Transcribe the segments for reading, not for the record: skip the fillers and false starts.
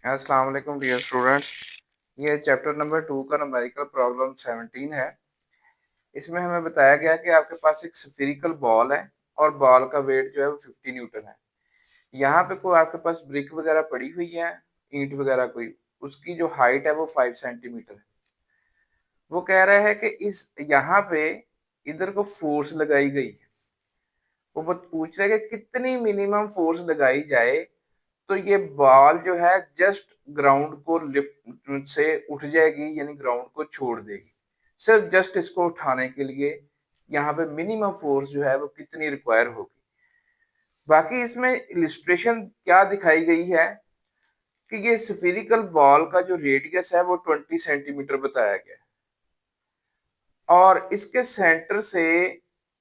अस्सलाम वालेकुम dear students. ये चैप्टर नंबर 2 का न्यूमेरिकल प्रॉब्लम 17 है। इसमें हमें बताया गया कि आपके पास एक स्फेरिकल बॉल है और बॉल का वेट जो है वो 50 न्यूटन है। यहाँ पे कोई आपके पास ब्रिक वगैरह पड़ी हुई है, ईंट वगैरह कोई, उसकी जो हाइट है वो 5 सेंटीमीटर है। वो कह रहा है कि इस यहाँ पे इधर को फोर्स लगाई गई है। वो पूछ रहा है कि कितनी मिनिमम फोर्स लगाई जाए तो ये बॉल जो है जस्ट ग्राउंड को लिफ्ट से उठ जाएगी, यानी ग्राउंड को छोड़ देगी। सिर्फ जस्ट इसको उठाने के लिए यहाँ पे मिनिमम फोर्स जो है वो कितनी रिक्वायर होगी। बाकी इसमें इलिस्ट्रेशन क्या दिखाई गई है कि ये स्फेरिकल बॉल का जो रेडियस है वो 20 सेंटीमीटर बताया गया है और इसके सेंटर से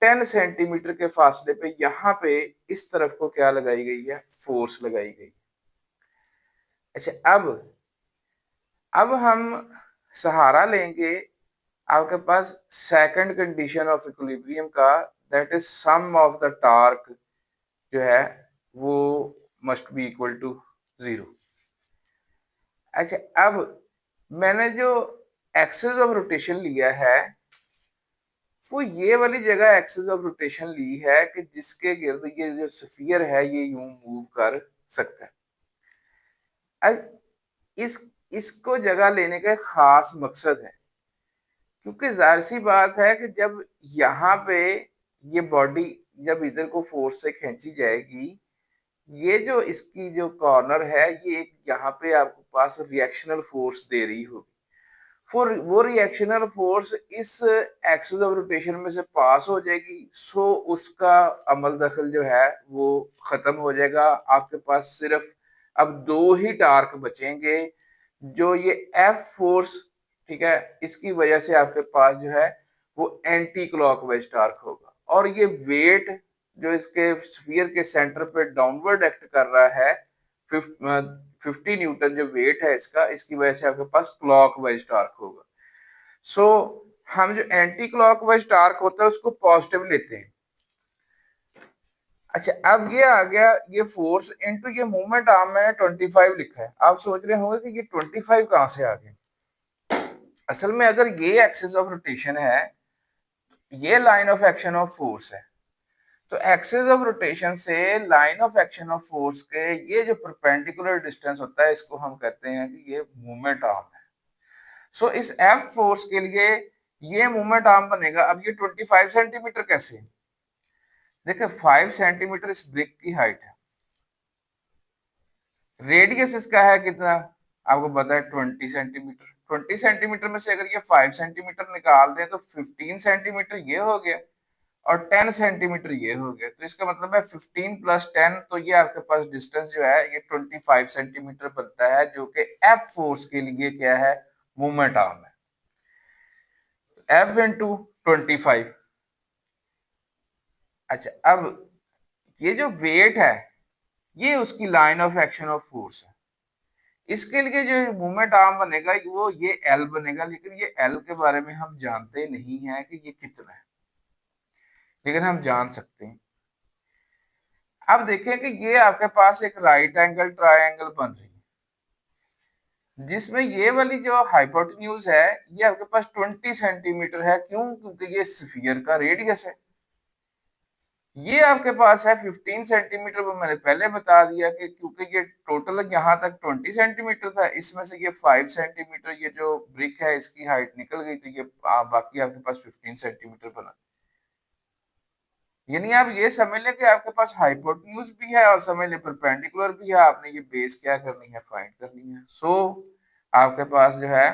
10 सेंटीमीटर के फासले पे यहाँ पे इस तरफ को क्या लगाई गई है, फोर्स लगाई गई। अच्छा, अब हम सहारा लेंगे आपके पास सेकंड कंडीशन ऑफ इक्विलिब्रियम का, that is sum of the torque जो है वो मस्ट बी इक्वल टू 0। अच्छा, अब मैंने जो एक्सिस ऑफ रोटेशन लिया है वो ये वाली जगह एक्सिस ऑफ रोटेशन ली है कि जिसके गिर्द ये जो स्फीयर है ये यूं मूव कर सकता है। अब इसको जगह लेने का खास मकसद है, क्योंकि जाहिर सी बात है कि जब यहाँ पे ये बॉडी जब इधर को फोर्स से खींची जाएगी, ये जो इसकी जो कॉर्नर है ये एक यहाँ पे आपके पास रिएक्शनल फोर्स दे रही होगी। फिर वो रिएक्शनल फोर्स इस एक्सिस ऑफ रोटेशन में से पास हो जाएगी, सो उसका अमल दखल जो है वो खत्म हो जाएगा। आपके पास सिर्फ अब दो ही टार्क बचेंगे, जो ये एफ फोर्स, ठीक है, इसकी वजह से आपके पास जो है वो एंटी क्लॉकवाइज टार्क होगा और ये वेट जो इसके स्फीयर के सेंटर पे डाउनवर्ड एक्ट कर रहा है 50 न्यूटन जो वेट है इसका, इसकी वजह से आपके पास क्लॉकवाइज टार्क होगा। सो हम जो एंटी क्लॉकवाइज टार्क होता है उसको पॉजिटिव लेते हैं। अच्छा, अब ये आ गया ये फोर्स इनटू ये मूवमेंट आर्म में 25 लिखा है। आप सोच रहे होंगे कि ये 25 कहां से आ गए। असल में अगर ये एक्सिस ऑफ रोटेशन है, ये line of action of force है, तो एक्सिस ऑफ रोटेशन से line of action of force के ये जो परपेंडिकुलर डिस्टेंस होता है इसको हम कहते हैं कि ये मूवमेंट आर्म है। सो इस एफ फोर्स के लिए ये मूवमेंट आर्म बनेगा। अब ये 25 सेंटीमीटर कैसे? देखिए 5 सेंटीमीटर इस ब्रिक की हाइट है, रेडियस इसका है कितना आपको पता है 20 सेंटीमीटर। 20 सेंटीमीटर में से अगर ये 5 सेंटीमीटर निकाल दें तो 15 सेंटीमीटर ये हो गया और 10 सेंटीमीटर ये हो गया। तो इसका मतलब है 15 प्लस 10, तो ये आपके पास डिस्टेंस जो है ये 25 सेंटीमीटर बनता है, जो कि एफ फोर्स के लिए क्या है, मूवमेंट आर्म है। F into 25। अच्छा, अब ये जो वेट है ये उसकी line of action of force है। इसके लिए जो मूवमेंट आर्म बनेगा वो ये एल बनेगा, लेकिन ये एल के बारे में हम जानते नहीं है कि ये कितना है, लेकिन हम जान सकते हैं। अब देखें कि ये आपके पास एक राइट एंगल ट्रायंगल बन रही है, जिसमें ये वाली जो हाइपोटेन्यूज है ये आपके पास 20 सेंटीमीटर है। क्यों? क्योंकि ये स्फीयर का रेडियस है। ये आपके पास है 15 सेंटीमीटर, वो मैंने पहले बता दिया कि क्योंकि ये टोटल यहाँ तक 20 सेंटीमीटर था, इसमें से ये 5 सेंटीमीटर ये जो ब्रिक है इसकी हाइट निकल गई, तो ये बाकी आपके पास 15 सेंटीमीटर बना। यानी आप ये समझ लें कि आपके पास हाइपोटेन्यूज भी है और समझ लें परपेंडिकुलर भी है। आपने ये बेस क्या करनी है, फाइंड करनी है। सो आपके पास जो है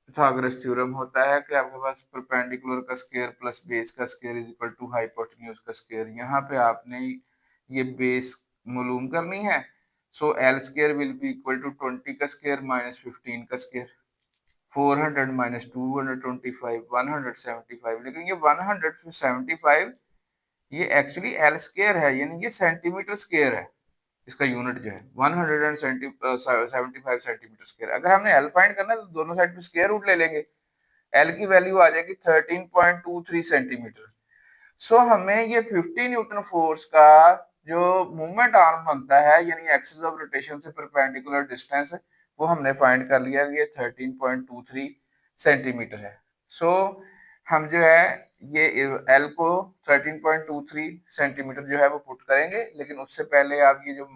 पिथागोरस थ्योरम होता है कि आपके पास परपेंडिकुलर का स्क्वायर प्लस बेस का square is equal to hypotenuse का स्क्वायर। यहाँ पे आपने ये बेस मालूम करनी है। So L square will be equal to 20 का स्क्वायर माइनस 15 का स्क्वायर, 400 माइनस 225 175। लेकिन ये 175 ये एक्चुअली एल स्क्वायर है, यानी ये सेंटीमीटर स्क्वायर है। इसका यूनिट जो है 175 सेंटीमीटर स्क्वायर। अगर हमने एल फाइंड करना है तो दोनों साइड पे स्क्वायर रूट ले लेंगे, एल की वैल्यू आ जाएगी 13.23 सेंटीमीटर। सो हमें ये 50 न्यूटन फोर्स का जो मूवमेंट आर्म बनता है यानी एक्सिस ऑफ रोटेशन से परपेंडिकुलर डिस्टेंस वो हमने फाइंड कर लिया, ये 13.23 सेंटीमीटर है। सो हम जो है ये एल को 13.23 सेंटीमीटर जो है वो पुट करेंगे, लेकिन उससे पहले आप ये जो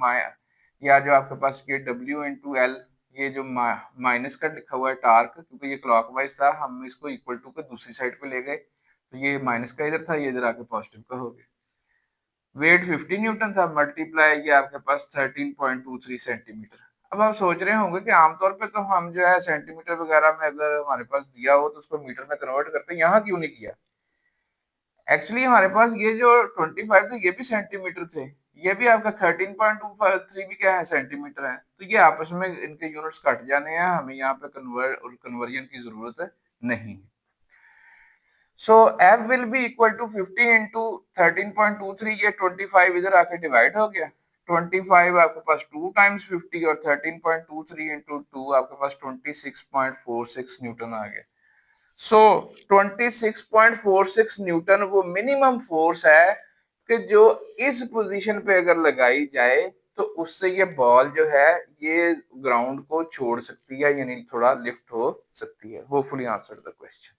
या जो आपके पास ये डब्ल्यू इंटू एल, ये जो माइनस का लिखा हुआ है टार्क, क्योंकि ये क्लॉकवाइज था हम इसको इक्वल टू के दूसरी साइड पे ले गए, तो ये माइनस का इधर था, ये इधर आके पॉजिटिव का हो गया। वेट 50 न्यूटन था, मल्टीप्लाई ये आपके पास 13.23 सेंटीमीटर। अब आप सोच रहे होंगे कि आमतौर पे तो हम जो है सेंटीमीटर वगैरह में अगर हमारे पास दिया हो तो उसको मीटर में कन्वर्ट करते हैं, यहाँ क्यों नहीं किया? एक्चुअली हमारे पास ये जो 25 थे ये भी सेंटीमीटर थे, ये भी आपका 13.23 भी क्या है सेंटीमीटर है, तो ये आपस में इनके यूनिट्स कट जाने हैं, हमें यहाँ पे कन्वर्जन की जरूरत नहीं है। सो F will be equal to 50 into 13.23, ये 25 इधर आके डिवाइड हो गया, 25 आपके पास 2 टाइम्स 50 और 13.23 into 2 आपके पास 26.46 न्यूटन आ गया। सो 26.46 न्यूटन वो मिनिमम फोर्स है कि जो इस पोजीशन पे अगर लगाई जाए तो उससे ये बॉल जो है ये ग्राउंड को छोड़ सकती है, यानी थोड़ा लिफ्ट हो सकती है। Hopefully answer the question.